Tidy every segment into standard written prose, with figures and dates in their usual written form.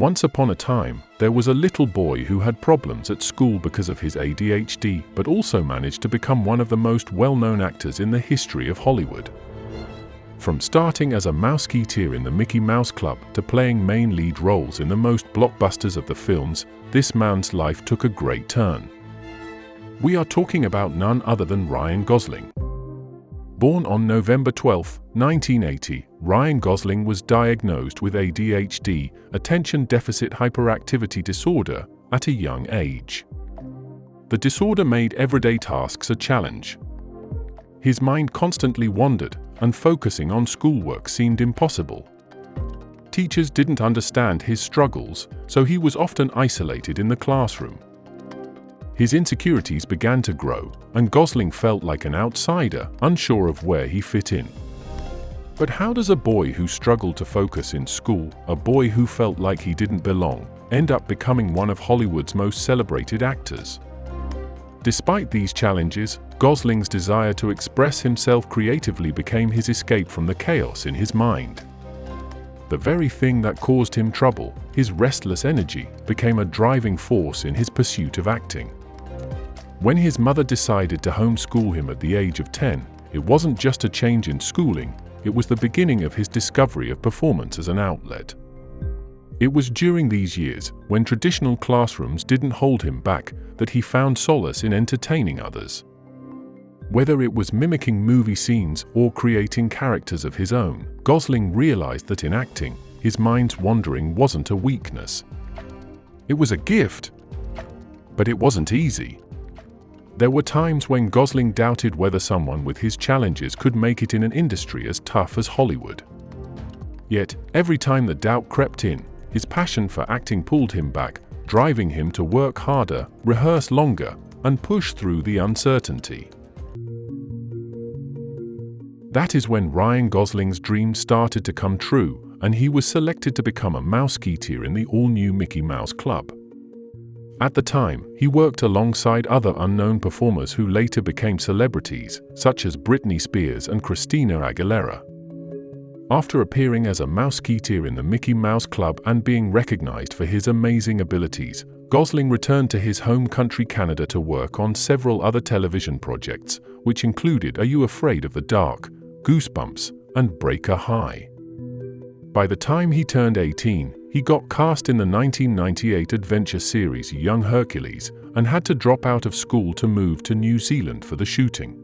Once upon a time, there was a little boy who had problems at school because of his ADHD, but also managed to become one of the most well-known actors in the history of Hollywood. From starting as a mouseketeer in the Mickey Mouse Club to playing main lead roles in the most blockbusters of the films, this man's life took a great turn. We are talking about none other than Ryan Gosling. Born on November 12, 1980, Ryan Gosling was diagnosed with ADHD, attention deficit hyperactivity disorder, at a young age. The disorder made everyday tasks a challenge. His mind constantly wandered, and focusing on schoolwork seemed impossible. Teachers didn't understand his struggles, so he was often isolated in the classroom. His insecurities began to grow, and Gosling felt like an outsider, unsure of where he fit in. But how does a boy who struggled to focus in school, a boy who felt like he didn't belong, end up becoming one of Hollywood's most celebrated actors? Despite these challenges, Gosling's desire to express himself creatively became his escape from the chaos in his mind. The very thing that caused him trouble, his restless energy, became a driving force in his pursuit of acting. When his mother decided to homeschool him at the age of 10, it wasn't just a change in schooling, it was the beginning of his discovery of performance as an outlet. It was during these years, when traditional classrooms didn't hold him back, that he found solace in entertaining others. Whether it was mimicking movie scenes or creating characters of his own, Gosling realized that in acting, his mind's wandering wasn't a weakness. It was a gift. But it wasn't easy. There were times when Gosling doubted whether someone with his challenges could make it in an industry as tough as Hollywood. Yet, every time the doubt crept in, his passion for acting pulled him back, driving him to work harder, rehearse longer, and push through the uncertainty. That is when Ryan Gosling's dreams started to come true, and he was selected to become a mouseketeer in the all-new Mickey Mouse Club. At the time, he worked alongside other unknown performers who later became celebrities, such as Britney Spears and Christina Aguilera. After appearing as a mouseketeer in the Mickey Mouse Club and being recognized for his amazing abilities, Gosling returned to his home country Canada to work on several other television projects, which included Are You Afraid of the Dark?, Goosebumps, and Breaker High. By the time he turned 18, he got cast in the 1998 adventure series Young Hercules and had to drop out of school to move to New Zealand for the shooting.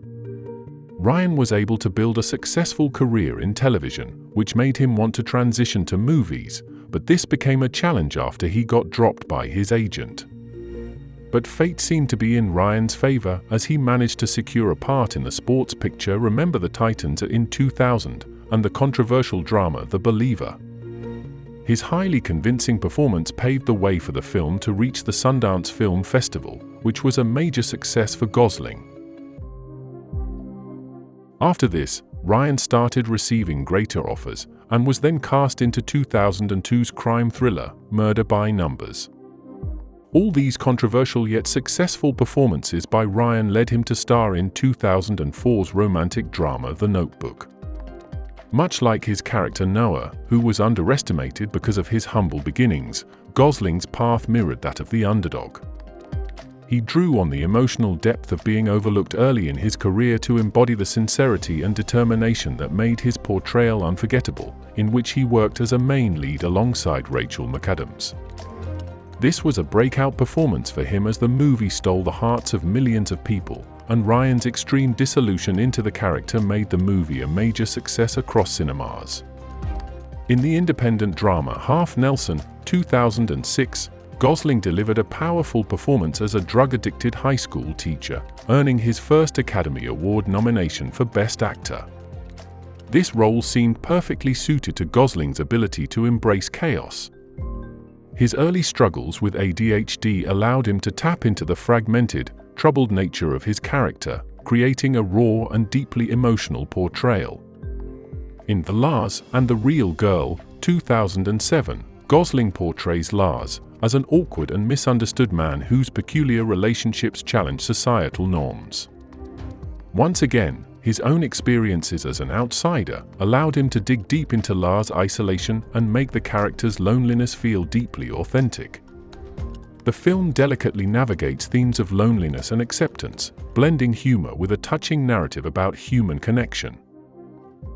Ryan was able to build a successful career in television, which made him want to transition to movies, but this became a challenge after he got dropped by his agent. But fate seemed to be in Ryan's favor as he managed to secure a part in the sports picture Remember the Titans in 2000 and the controversial drama The Believer. His highly convincing performance paved the way for the film to reach the Sundance Film Festival, which was a major success for Gosling. After this, Ryan started receiving greater offers and was then cast into 2002's crime thriller, Murder by Numbers. All these controversial yet successful performances by Ryan led him to star in 2004's romantic drama The Notebook. Much like his character Noah, who was underestimated because of his humble beginnings, Gosling's path mirrored that of the underdog. He drew on the emotional depth of being overlooked early in his career to embody the sincerity and determination that made his portrayal unforgettable, in which he worked as a main lead alongside Rachel McAdams. This was a breakout performance for him as the movie stole the hearts of millions of people, and Ryan's extreme dissolution into the character made the movie a major success across cinemas. In the independent drama Half Nelson, 2006, Gosling delivered a powerful performance as a drug-addicted high school teacher, earning his first Academy Award nomination for Best Actor. This role seemed perfectly suited to Gosling's ability to embrace chaos. His early struggles with ADHD allowed him to tap into the fragmented, troubled nature of his character, creating a raw and deeply emotional portrayal. In The Lars and the Real Girl, 2007, Gosling portrays Lars as an awkward and misunderstood man whose peculiar relationships challenge societal norms. Once again, his own experiences as an outsider allowed him to dig deep into Lars' isolation and make the character's loneliness feel deeply authentic. The film delicately navigates themes of loneliness and acceptance, blending humor with a touching narrative about human connection.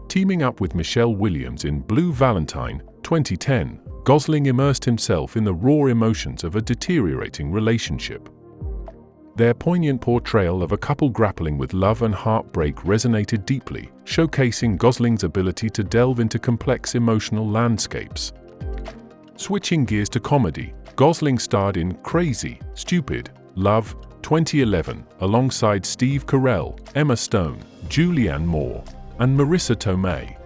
Teaming up with Michelle Williams in Blue Valentine, 2010, Gosling immersed himself in the raw emotions of a deteriorating relationship. Their poignant portrayal of a couple grappling with love and heartbreak resonated deeply, showcasing Gosling's ability to delve into complex emotional landscapes. Switching gears to comedy, Gosling starred in Crazy, Stupid, Love, 2011, alongside Steve Carell, Emma Stone, Julianne Moore, and Marissa Tomei.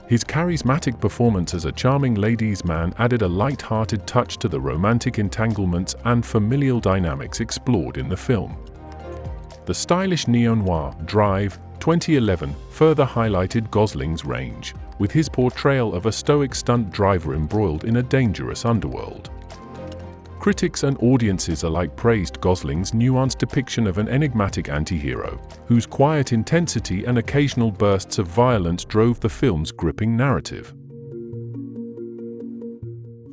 His charismatic performance as a charming ladies' man added a light-hearted touch to the romantic entanglements and familial dynamics explored in the film. The stylish neo-noir Drive, 2011, further highlighted Gosling's range, with his portrayal of a stoic stunt driver embroiled in a dangerous underworld. Critics and audiences alike praised Gosling's nuanced depiction of an enigmatic anti-hero, whose quiet intensity and occasional bursts of violence drove the film's gripping narrative.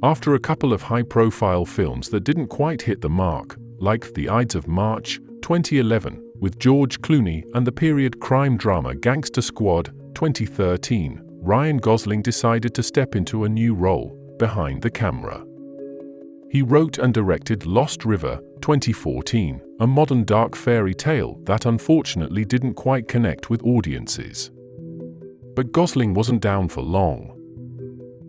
After a couple of high-profile films that didn't quite hit the mark, like The Ides of March, 2011, with George Clooney, and the period crime drama Gangster Squad, 2013, Ryan Gosling decided to step into a new role, behind the camera. He wrote and directed Lost River, 2014, a modern dark fairy tale that unfortunately didn't quite connect with audiences. But Gosling wasn't down for long.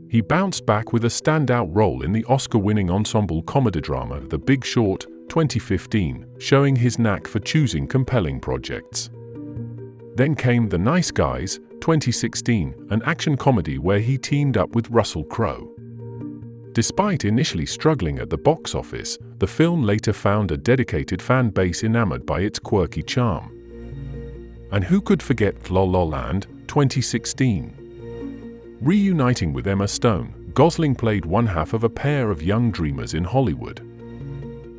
He bounced back with a standout role in the Oscar-winning ensemble comedy drama The Big Short, 2015, showing his knack for choosing compelling projects. Then came The Nice Guys, 2016, an action comedy where he teamed up with Russell Crowe. Despite initially struggling at the box office, the film later found a dedicated fan base enamored by its quirky charm. And who could forget La La Land, 2016? Reuniting with Emma Stone, Gosling played one half of a pair of young dreamers in Hollywood.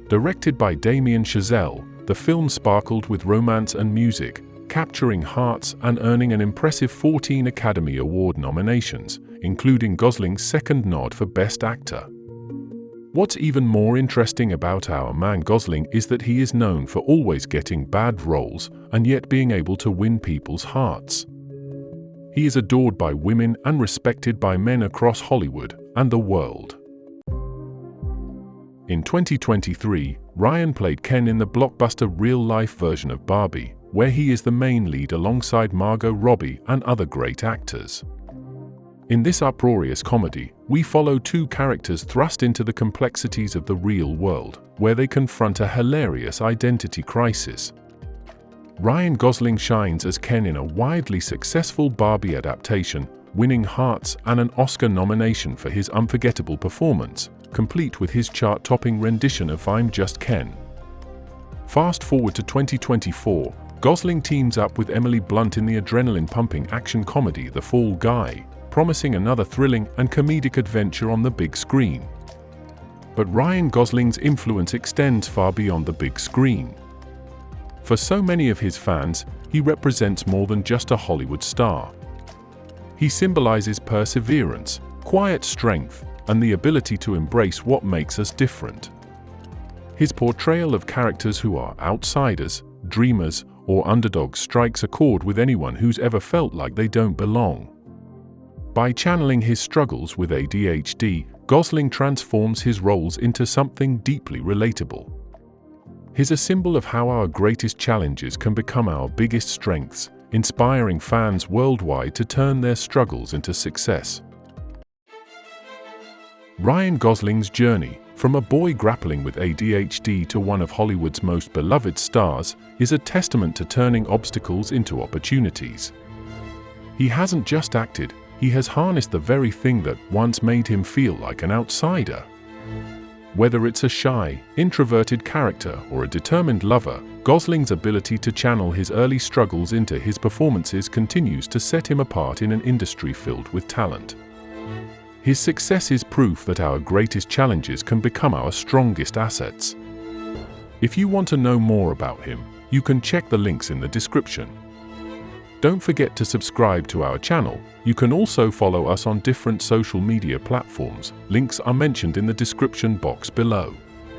Directed by Damien Chazelle, the film sparkled with romance and music, capturing hearts and earning an impressive 14 Academy Award nominations, including Gosling's second nod for Best Actor. What's even more interesting about our man Gosling is that he is known for always getting bad roles and yet being able to win people's hearts. He is adored by women and respected by men across Hollywood and the world. In 2023, Ryan played Ken in the blockbuster real-life version of Barbie, where he is the main lead alongside Margot Robbie and other great actors. In this uproarious comedy, we follow two characters thrust into the complexities of the real world, where they confront a hilarious identity crisis. Ryan Gosling shines as Ken in a widely successful Barbie adaptation, winning hearts and an Oscar nomination for his unforgettable performance, complete with his chart-topping rendition of I'm Just Ken. Fast forward to 2024, Gosling teams up with Emily Blunt in the adrenaline-pumping action comedy The Fall Guy, promising another thrilling and comedic adventure on the big screen. But Ryan Gosling's influence extends far beyond the big screen. For so many of his fans, he represents more than just a Hollywood star. He symbolizes perseverance, quiet strength, and the ability to embrace what makes us different. His portrayal of characters who are outsiders, dreamers, or underdogs strikes a chord with anyone who's ever felt like they don't belong. By channeling his struggles with ADHD, Gosling transforms his roles into something deeply relatable. He's a symbol of how our greatest challenges can become our biggest strengths, inspiring fans worldwide to turn their struggles into success. Ryan Gosling's journey, from a boy grappling with ADHD to one of Hollywood's most beloved stars, is a testament to turning obstacles into opportunities. He hasn't just acted, he has harnessed the very thing that once made him feel like an outsider. Whether it's a shy, introverted character or a determined lover, Gosling's ability to channel his early struggles into his performances continues to set him apart in an industry filled with talent. His success is proof that our greatest challenges can become our strongest assets. If you want to know more about him, you can check the links in the description. Don't forget to subscribe to our channel. You can also follow us on different social media platforms. Links are mentioned in the description box below.